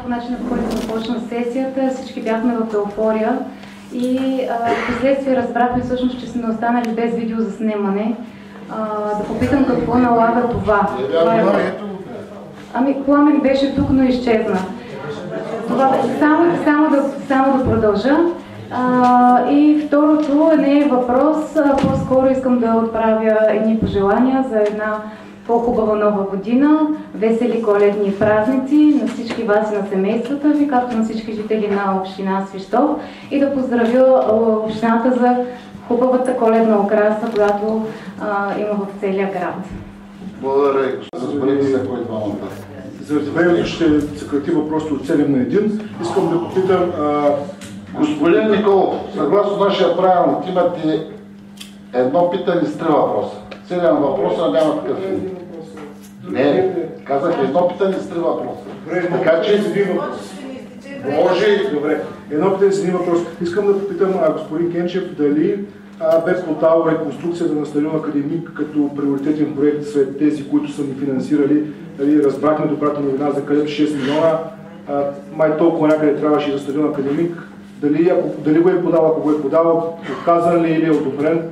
По начина, по който започна сесията, всички бяхме в еуфория и в последствие разбрахме всъщност, че сме останали без видеозаснемане. Да попитам какво налага това. Ами Пламен беше тук, но изчезна. Само да продължа. И второто не е въпрос, по-скоро искам да отправя едни пожелания за една по-хубава нова година, весели коледни празници на всички вас и на семействата ви, както на всички жители на община Свищов, и да поздравя общината за хубавата коледна украса, която има в целия град. Благодаря. Разберете се кой двамата. Заради времето ще съкратим просто от 7 на 1. Искам да попитам... Господин Николов, съгласно нашия правилник, имате едно питане с 3 въпроса. 7 въпроса няма такъв. Не, казах едно питане с 3 въпроса. Така че... Може. Добре. Едно питане с 1 въпрос. Искам да попитам господин Кенчев дали бе подал реконструкцията на стадион Академик като приоритетен проект сред тези, които са ни финансирали. Дали разбрахме добрата новина за където 6 милиона. Май толкова някъде трябваше за стадион Академик. Дали го е подал, ако го е подал, отказан ли или е одобрен?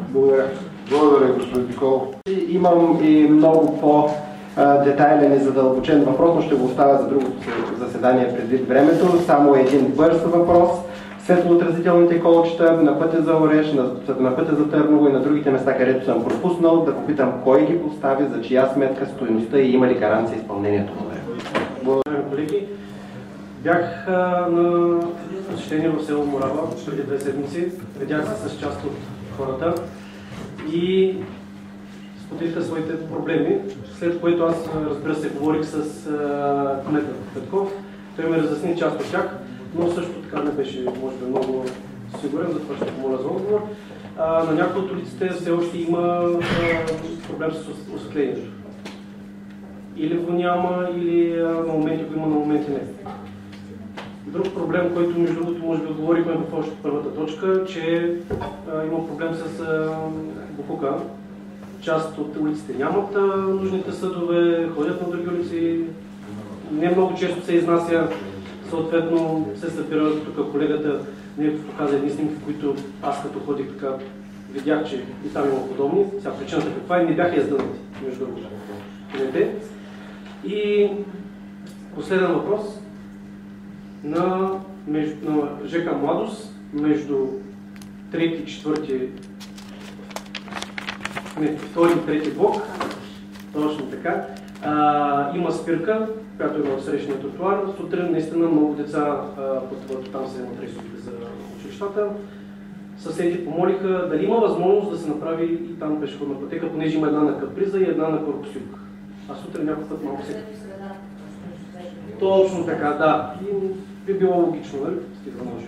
Благодаря. Благодаря, господин Николов. Имам и много по-детайлен и задълбочен въпрос, но ще го оставя за другото заседание предвид времето. Само един бърз въпрос. Светлоотразителните колчета на пътя за Ореш, на пътя за Търново и на другите места, където съм пропуснал, да попитам кой ги постави, за чия сметка, стойността и има ли гаранция изпълнението. Благодаря, колеги. Бях на посещение в село Морава преди 2 седмици. Видях се с част от хората и споделиха своите проблеми, след което аз, разбира се, говорих с кмета Петков. Той ме разясни част от тях, но също така не беше, може би, много сигурен, затова ще помоля за отговор. На някои от улиците все още има проблем с осветлението. Или го няма, или на моменти го има, на моменти не. Друг проблем, който между другото може би отговорихме в още първата точка, че има проблем с боклука. Част от улиците нямат нужните съдове, ходят на други улици. Не много често се изнася, съответно се събира. Тук колегата Неков показа едни снимки, в които аз като ходих така видях, че и там има подобни. Сега причината каква е, не бяха издънати, между другото. И последен въпрос. На ЖК Младост, между 2 и 3 блок, точно така, има спирка, която е в срещния тротуар. Сутрин наистина много деца пътуват там, се имат рейсовете за училищата. Съседи помолиха дали има възможност да се направи и там пешеходна пътека, понеже има една на Каприза и една на Корпусюк. А сутрин някой път малко се... Точно така, да. И би било логично, нали? Стига може.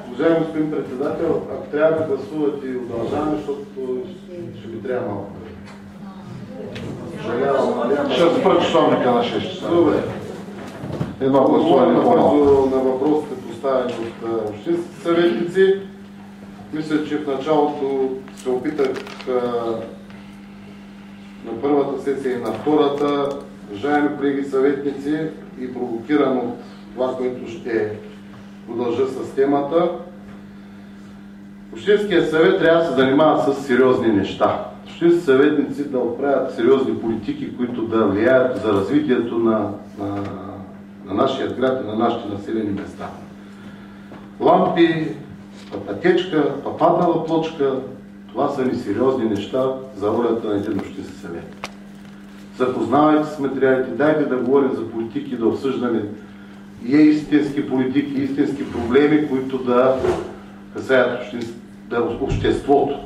Уважаеми господин председател, ако трябва да гласувате и удължаваме, защото ще ви трябва малко. Ще спра часовника на 6 часа. Добре. Едно гласуване по-малко. На въпросите поставени от общинските съветници. Мисля, че в началото се опитах на първата сесия и на втората. Уважаеми колеги съветници, и провокиран от това, което ще продължа с темата, Общинският съвет трябва да се занимава с сериозни неща. Общинските съветници да отправят сериозни политики, които да влияят за развитието на нашия град и на нашите населени места. Лампи, пътечка, паднала плочка, това са несериозни неща за ролята на един общински съвет. Запознавайте с материалите, дайте да говорим за политики, да обсъждаме и истински политики, истински проблеми, които да касаят обществото.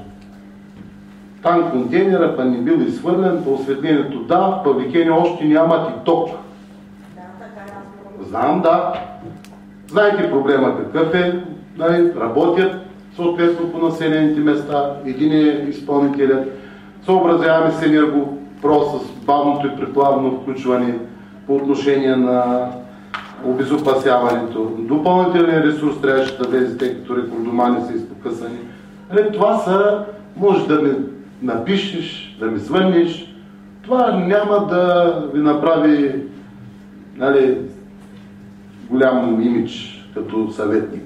Там контейнера па не бил изхвърлен, по осветлението да, па Викени още нямат и ток. Знам, да. Знаете проблема какъв е, работят съответно по населените места, един е изпълнителят. Съобразяваме с енергопро с бавното и преплавно включване по отношение на обезопасяването. Допълнителен ресурс трябваше да влезе, тъй като рекордомани са изпокъсани. Това са, може да ми напишеш, да ми звъниш. Това няма да ви направи нали, голям имидж като съветник.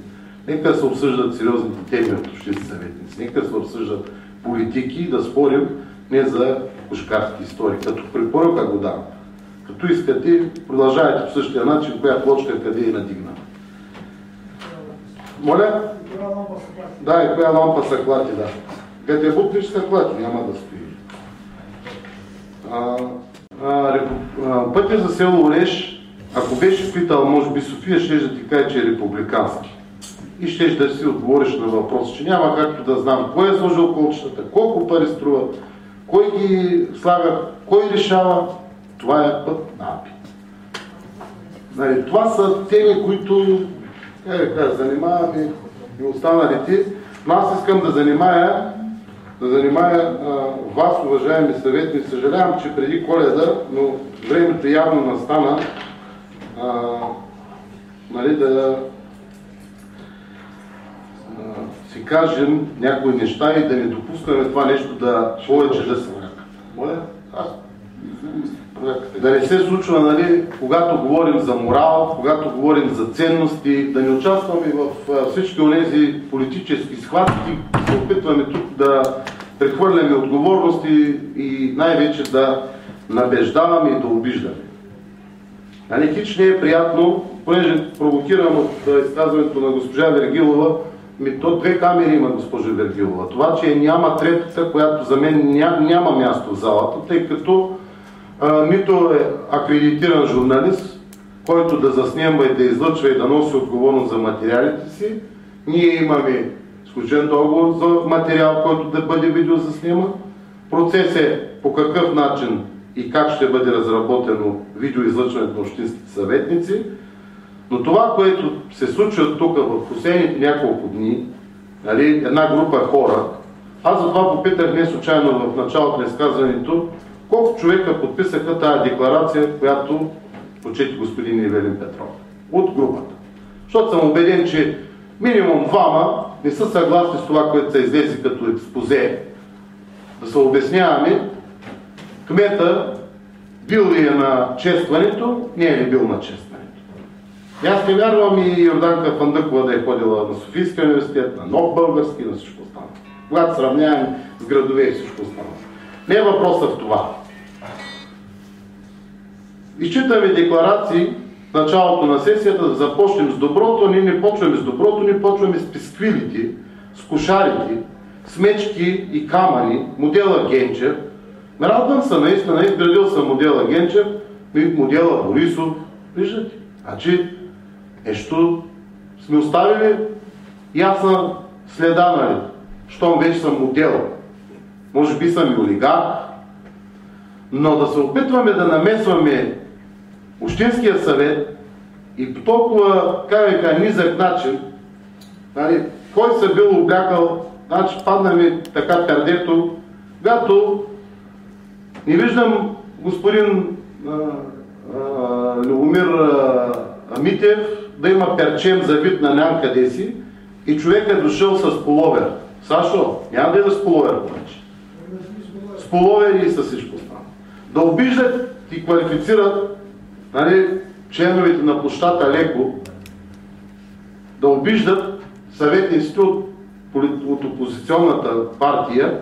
Нека се обсъждат сериозните теми от общински съветници. Нека се обсъждат политики и да спорим не за кошкарски истории. Като препоръка го дам. Като искате, продължавайте по същия начин, коя плочка къде е надигна. Моля? Да, и коя лампа са клати, да. Къде е бутниш са клати, няма да стои. Пътя за село Ореш, ако беше питал, може би София, ще да ти каже, че е републикански. И ще да си отговориш на въпрос, че няма както да знам кой е сложил колчетата, колко пари струва, кой ги слага, кой решава. Това е път на АПИ. Нали, това са теми, които занимаваме и останалите. Но аз искам да занимая вас, уважаеми съветници. Съжалявам, че преди Коледа, но времето явно настана, нали, да си кажем някои неща и да не допускаме това нещо да повече да се да не се случва, нали, когато говорим за морал, когато говорим за ценности, да не участваме в всички онези политически схватки, да опитваме тук да прехвърляме отговорности и най-вече да набеждаваме и да обиждаме. Нали, хич не е приятно, понеже провокирам от изказването на госпожа Вергилова, то две камери има, госпожа Вергилова. Това, че няма третата, която за мен няма място в залата, тъй като нито е акредитиран журналист, който да заснема и да излъчва и да носи отговорност за материалите си. Ние имаме сключен договор за материал, който да бъде видеозаснема. Процес е по какъв начин и как ще бъде разработено видеоизлъчването на общинските съветници. Но това, което се случва тук в последните няколко дни, нали, една група хора, аз затова попитах не случайно в началото на изказването, колко човека подписаха тази декларация, която прочети господин Ивелин Петров от групата. Защото съм убеден, че минимум двама не са съгласни с това, което са излезе като експозе. Да се обясняваме, кмета бил ли е на честването, не е ли бил на честването. И аз не вярвам и Йорданка Фандъкова да е ходила на Софийския университет, на Нов български и на всичко останало. Когато сравняваме с градове и всичко останало. Не е въпросът в това. Изчитаме декларации в началото на сесията да започнем с доброто, ние не почваме с доброто, ние почваме с писквилите, с кошарите, с мечки и камъни, модела Генчев. Радвам се, наистина, изградил съм модела Генчев, модела Борисов. Виждате? Значи, нещо сме оставили ясна следа, нали? Щом вече съм модел. Може би съм и олигарх. Но да се опитваме да намесваме Общинския съвет и по толкова, низък начин, нали, кой се бил облякал, значи падна ми така пердето, когато не виждам господин Любомир Митев да има перчем завит на някъде си и човек е дошъл с половер. Сашо, няма да е с половер повече. С половер и с всичко останало. Да обиждат и квалифицират, нали, членовете на площата леко, да обиждат съветниците от опозиционната партия,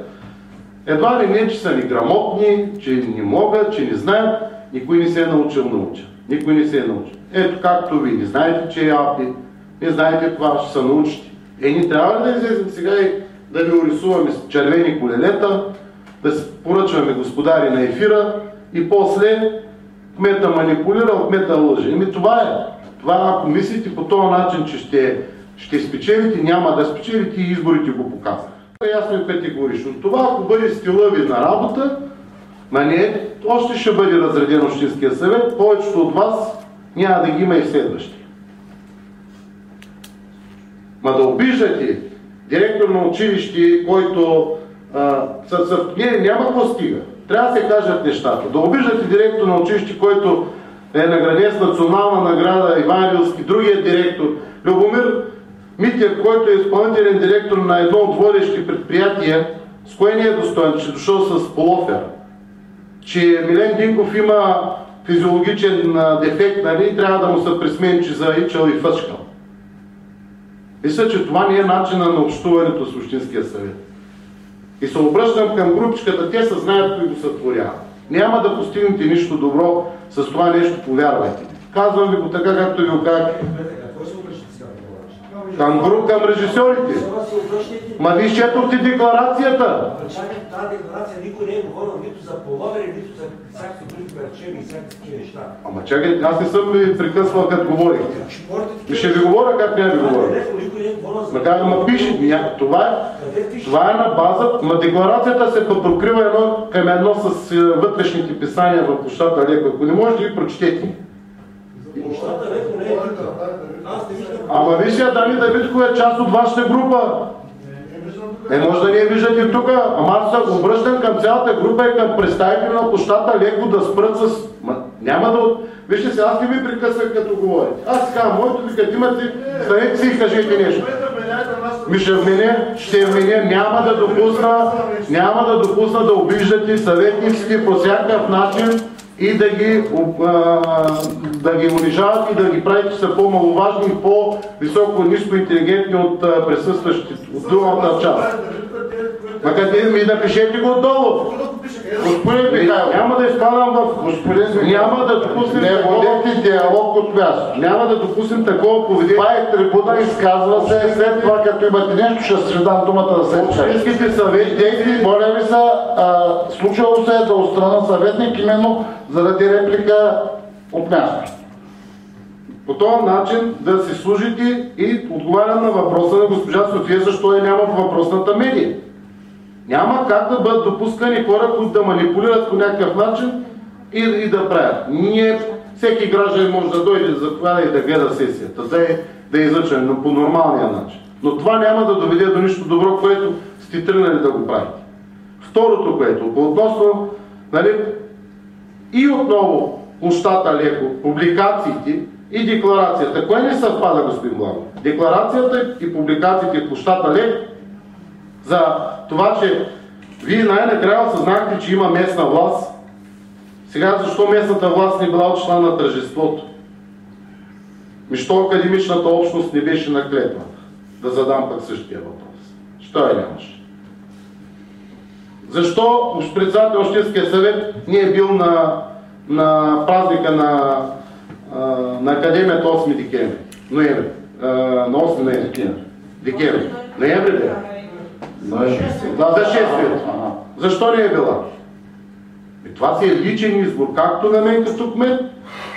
едва ли не, че са неграмотни, че не могат, че не знаят, никой не се е научил. Никой не се е научил. Ето както ви не знаете, че е АПИ, не знаете това, ще се научите. Не трябва ли да излезем сега и да ви урисуваме с червени колелета, да се поръчваме господари на ефира и после кмета манипулирал, кмета лъже. Това е. Това, ако мислите по този начин, че ще спечелите, няма да спечелите и изборите го показват. Ясно и категорично. Това, ако бъде стила ви на работа, още ще бъде разреден Общинския съвет, повечето от вас няма да ги има и следващи. Ма да обиждате директор на училище, който няма какво стига. Трябва да се кажат нещата. Да обиждате директор на училище, който е награден с национална награда Иван Рилски, другия директор, Любомир Митев, който е изпълнителен директор на едно от водещи предприятия, с кое не е достоен, че дошъл с полофер. Че Милен Динков има физиологичен дефект, нали, трябва да му се присменчи за ичъл и фъчкал. Мисля, че това не е начина на общуването с Общинския съвет. И се обръщам към групичката, те се знаят кои го сътворяват. Няма да постигнете нищо добро с това нещо, повярвайте. Казвам ви го така, както ви го казах. Към режисьорите. Ма виж, четохте декларацията. Тази декларация никой не е говорил нито за половери, нито за всякакви други парчеви и всякакви неща. Ама чакай, аз не съм ви прекъсвал като говорихте. Ще ви говоря как не ви говоря. Ма пише, това е на база, ма декларацията се прокрива едно към едно с вътрешните писания в площата Леко. Ако не можете, ви прочетете. Площата Леко не е тук. Аз не виждам. Ама вижте, Дани Давидко е част от вашата група. Може да не я виждате тук, ама аз се обръщам към цялата група и към представители на площата Леко да спрат с... Няма да... Вижте се, аз не ви прекъсвах като говорите. Аз казвам, моето ви като имате, станете си и кажете нещо. Ще вменя, няма да допусна да обиждате съветниците по всякакъв начин и да ги унижават и да ги правите, че са по-маловажни и по-високо, ниско интелигентни от присъстващите от другата част. Ма къде ми напишете го отдолу. Господин Михайлов, няма да изпадам в... Няма да допуснем... Не водете диалог от място. Няма да допуснем такова поведение. Това е трибуна, изказва се, след това като имате нещо, ще се дам думата да се чак. Общинските съветници, моля ви се, случило се да отстрана съветник именно заради реплика от място. По този начин да си служите и отговарям на въпроса на госпожа София, защо я няма в въпросната медия. Няма как да бъдат допускани хора, които да манипулират по някакъв начин и да правят. Всеки гражданин може да дойде за това и да гледа сесията, да е излъчен, но по нормалния начин. Но това няма да доведе до нищо добро, което сте тръгнали да го правите. Второто, което относно, нали, и отново площата Леко, публикациите и декларацията. Кое не съвпада, господин Благов? Декларацията и публикациите в площата Леко за това, че вие най-накрая осъзнахте, че има местна власт. Сега защо местната власт не била от член на тържеството? Защо академичната общност не беше на клетвата? Да задам пък същия въпрос. Що я нямаше? Защо председател Общинския съвет не е бил на празника на Академията 8 декември? Ноември. На 8 ноември. Декември. Ноември ли? За 6 лет. Защо не е била? И това си е личен избор, както на мен като кмет,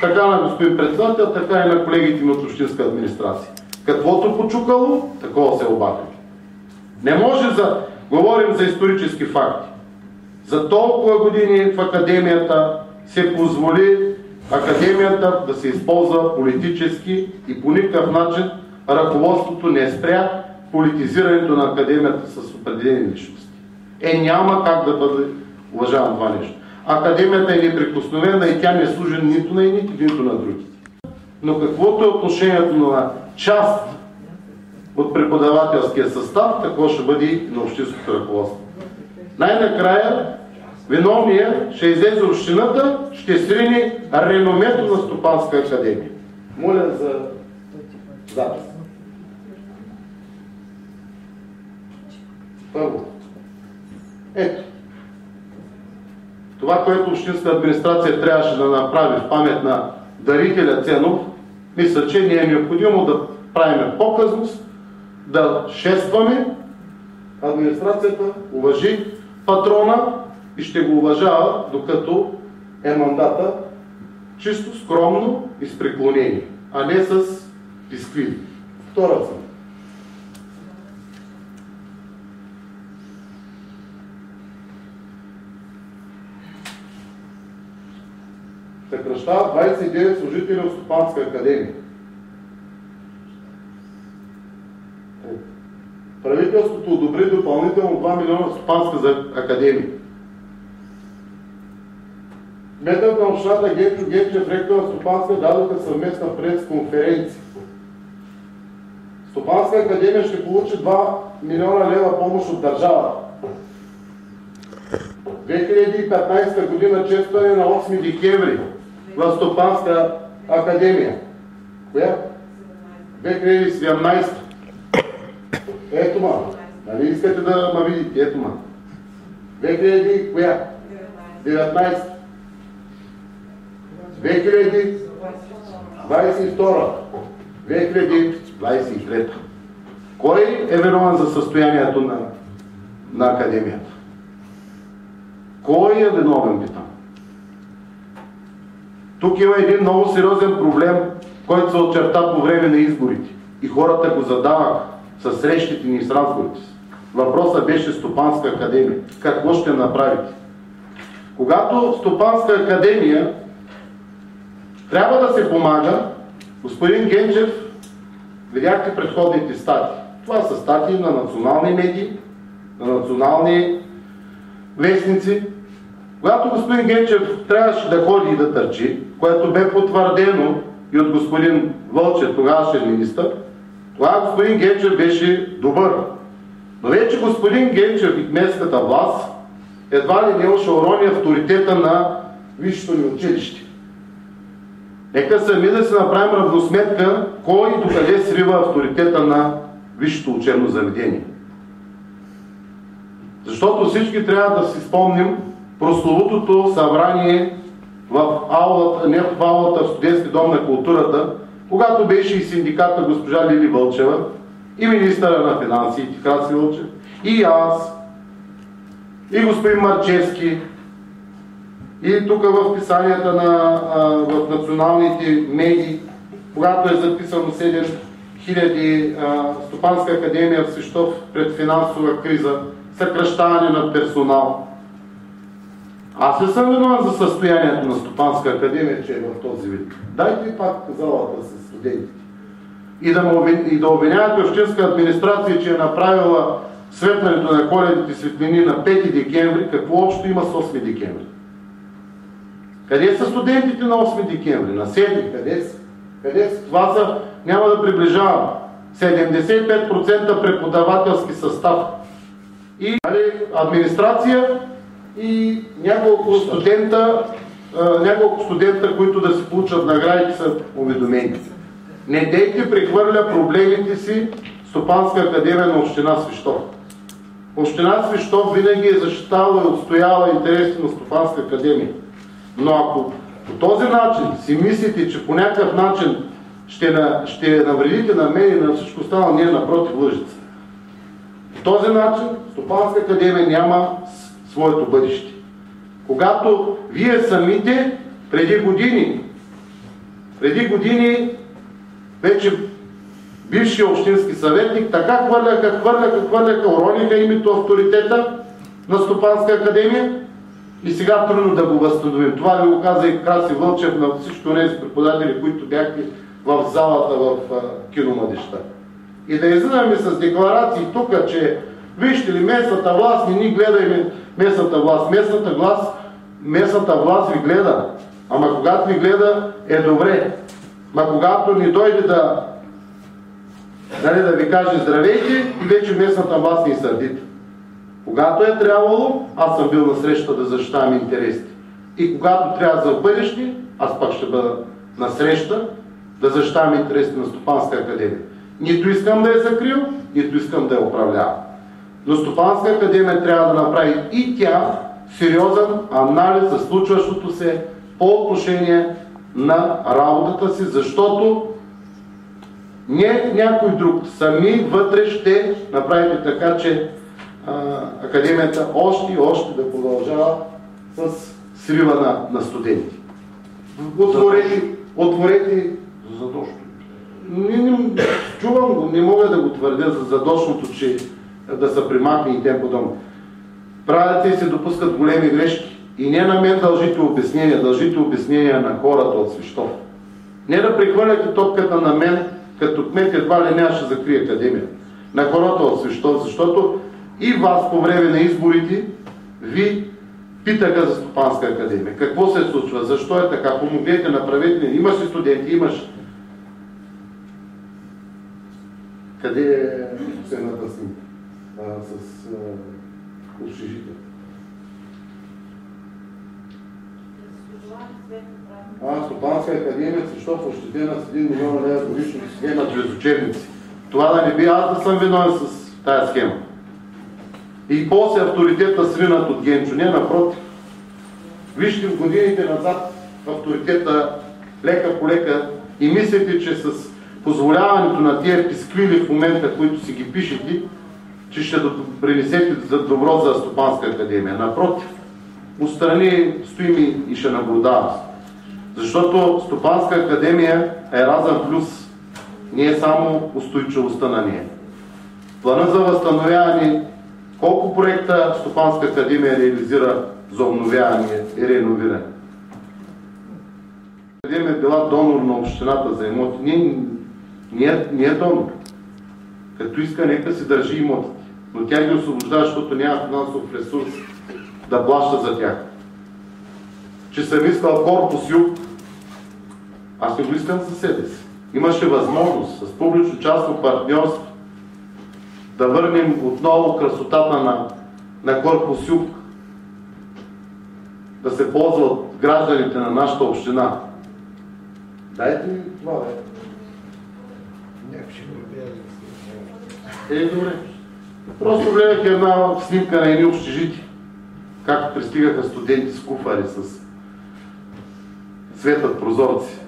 така на господин председател, така и на колегите ми от Общинска администрация. Каквото почукало, такова се обадили. Не може да говорим за исторически факти. За толкова години в Академията се позволи Академията да се използва политически и по никакъв начин ръководството не спря политизирането на Академията с определени личности. Няма как да бъде уважавано това нещо. Академията е неприкосновена и тя не служи нито на едните, нито на другите. Но каквото е отношението на част от преподавателския състав, такова ще бъде и на общинското ръководство. Най-накрая виновният ще излезе общината, ще срине реномето на Стопанска академия. Моля за запис. Първо. Ето. Това, което Общинска администрация трябваше да направи в памет на дарителя Ценов, мисля, че не е необходимо да правим показност, да шестваме. Администрацията уважи патрона и ще го уважава, докато е мандата, чисто, скромно и с преклонение, а не с писквили. Втора цена. Съкращават 29 служители от Стопанска академия. Правителството одобри допълнително 2 милиона в Стопанска академия. Кметът на общината Гечо Гечев, ректор на Стопанска, дадоха съвместна пресконференция. Стопанска академия ще получи 2 милиона лева помощ от държавата. 2015 година честване на 8 декември в Стопанска академия. Коя? 2017. Ето ма. Нали искате да ма видите? Ето ма. 2000 коя? 19. 2022. 2023. Кой е виновен за състоянието на академията? Кой е виновен, питам? Тук има един много сериозен проблем, който се очерта по време на изборите. И хората го задаваха с срещите ни и с разговорите си. Въпросът беше Стопанска академия. Какво ще направите? Когато Стопанска академия трябва да се помага, господин Генчев, видяхте предходните статии. Това са статии на национални медии, на национални вестници. Когато господин Генчев трябваше да ходи и да търчи, което бе потвърдено и от господин Вълчев, тогавашен министър, тогава господин Генчев беше добър. Но вече господин Генчев и кметската власт едва ли не ще урони авторитета на висшето ни училище. Нека сами да си направим равносметка кой и докъде срива авторитета на висшето учебно заведение. Защото всички трябва да си спомним прословутото събрание в аулата, не в аулата, в Студентски дом на културата, когато беше и синдиката госпожа Лили Вълчева, и министъра на финансите Краси Вълчев, и аз, и господин Марчевски, и тук в писанията в националните медии, когато е записано 7000 Стопанска академия в Свищов пред финансова криза, съкращаване на персонал. Аз не съм виновен за състоянието на Стопанска академия, че е в този вид. Дайте пак залата с студентите. И да обвинявате общинска администрация, че е направила светването на коледните светлини на 5 декември, какво общо има с 8 декември? Къде са студентите на 8 декември? На 7? Къде са? Къде са? Това са, няма да приближавам, 75% преподавателски състав. И администрация и няколко студента, които да си получат награди, са уведомени. Не дейте прехвърля проблемите си Стопанска академия на община Свищов. Община Свищов винаги е защитавала и отстояла интересите на Стопанска академия. Но ако по този начин си мислите, че по някакъв начин ще навредите на мен и на всичко останало, ние напротив лъжица. По този начин Стопанска академия няма своето бъдеще. Когато вие самите преди години вече бившия общински съветник така хвърляха, урониха името авторитета на Стопанска академия и сега трудно да го възстановим. Това ви го каза и Краси Вълчев на всички тези преподаватели, които бяхте в залата в Киномладежта. И да излизаме с декларации тук, че вижте ли, местната власт не ни гледа и местната власт. Местната власт ви гледа. Ама когато ви гледа е добре. Ма когато ни дойде да ви каже здравейте, и вече местната власт ни сърдите. Когато е трябвало, аз съм бил на среща да защитавам интересите. И когато трябва за бъдеще, аз пак ще бъда на среща да защитавам интересите на Стопанска академия. Нито искам да я закрил, нито искам да я управлявам. Но Стопанска академия трябва да направи и тя сериозен анализ за случващото се по отношение на работата си, защото не някой друг, сами вътре ще направите така, че академията още и още да продължава с срива на студенти. Отворете задочно. Чувам го, не мога да го твърдя за задочното, че да са примахни и тем подобно. Правите и се допускат големи грешки. И не на мен дължите обяснения на хората от Свищов. Не да прехвърляте топката на мен, като кмет едва ли не ще закрие академията. На хората от Свищов, защото и вас по време на изборите ви питаха за Стопанска академия. Какво се случва? Защо е така? Помогнете, направете. Имаш ли студенти? Имаш. Къде е последната снимка с общежитие? Стопанска академия Свищов ощетена с 1 милион лева годишно схема чрез учебници. Това да не би аз да съм виновен с тая схема. И после авторитета сринат от Генчо. Не, напротив. Вижте в годините назад авторитета лека по лека и мислите, че с позволяването на тия писквили в момента, които си ги пишете, че ще принесете за добро за Стопанска академия. Напротив, отстрани стоим и ще наблюдаваме. Защото Стопанска академия е Еразъм плюс, не е само устойчивостта на нея. Плана за възстановяване, колко проекта Стопанска академия реализира за обновяване и реновиране? Академия е била донор на общината за имоти. Не е донор. Като иска, нека си държи имотите. Но тя ги освобождава, защото няма финансов ресурс да плаща за тях. Че съм искал корпус юг, аз не го искам за себе си. Имаше възможност с публично-частно партньорство да върнем отново красотата на корпус юг, да се ползва от гражданите на нашата община. Дайте ми това, бе. Добре. Просто гледах една снимка на едни общежити, както пристигаха студенти с куфари, с светът прозорци.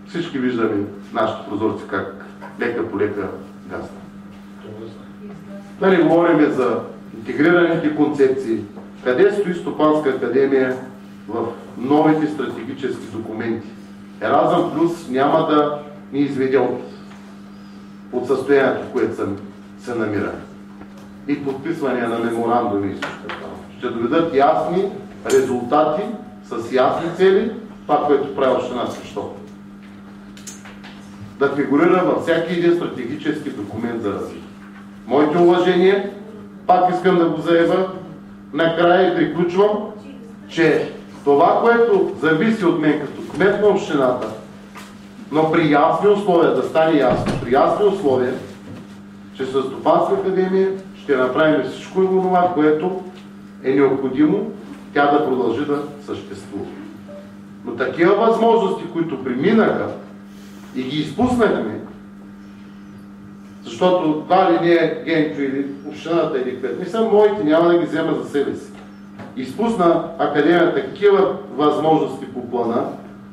Всички виждаме нашите прозорци как лека по лека гаснат. Да не говорим за интегрираните концепции. Къде стои Стопанска академия в новите стратегически документи? Еразъм плюс няма да ни изведе от състоянието, в което се намира. И подписване на меморандуми и всичко. Ще доведат ясни резултати с ясни цели, това, което прави община Свищов. Да фигурира във всяки един стратегически документ за развитие. Моите уважения, пак искам да го заявя, накрая и приключвам, че това, което зависи от мен като кмет на общината, но при ясни условия, да стане ясно, при ясни условия, че с Стопанска академия ще направим всичко това, което е необходимо тя да продължи да съществува. Но такива възможности, които преминаха и ги изпуснахме, защото това ли не е Генчо или общината или кмет, не са моите, няма да ги взема за себе си. Изпусна академията такива възможности по плана.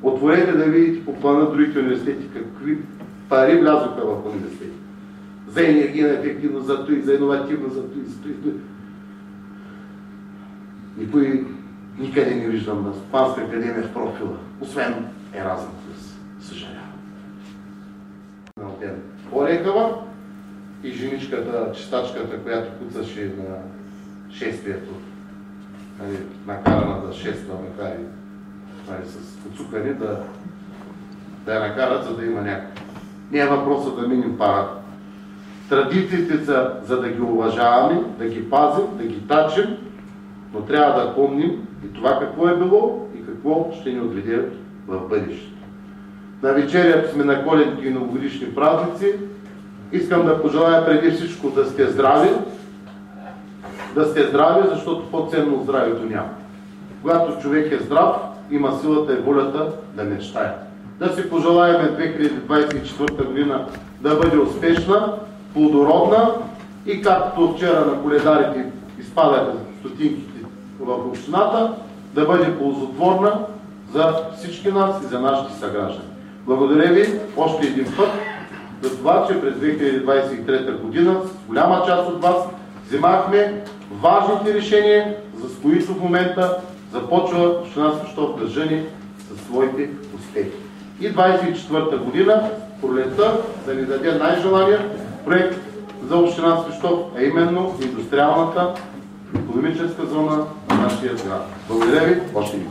Отворете да видите по плана другите университети какви пари влязоха в университети. За енергийна ефективност, за това, за иновативност, за това. Никой никъде не виждам на Стопанска академия в профила, освен Еразъм плюс. Съжалявам. Орехава и женичката, чистачката, която куцаше на шествието, накарана да шества, макар и с подсукани, да я накарат, за да има някакво. Не е въпросът да минем парад. Традициите са, за да ги уважаваме, да ги пазим, да ги тачим, но трябва да помним и това какво е било и какво ще ни отведе в бъдещето. На вечеря сме на коледните и новогодишни празници. Искам да пожелая преди всичко да сте здрави. Да сте здрави, защото по-ценно от здравето няма. Когато човек е здрав, има силата и волята да мечтае. Да си пожелаем 2024 година да бъде успешна, плодородна и както вчера на коледарите изпадаха стотинките в общината, да бъде ползотворна за всички нас и за нашите съграждани. Благодаря ви още един път за това, че през 2023 година с голяма част от вас взимахме важните решения, за които в момента започва община Свищов да жени със своите успехи. И 2024 година, пролетта, да ни даде най-желания проект за община Свищов, а именно индустриалната икономическа зона на нашия град. Благодаря ви, още един.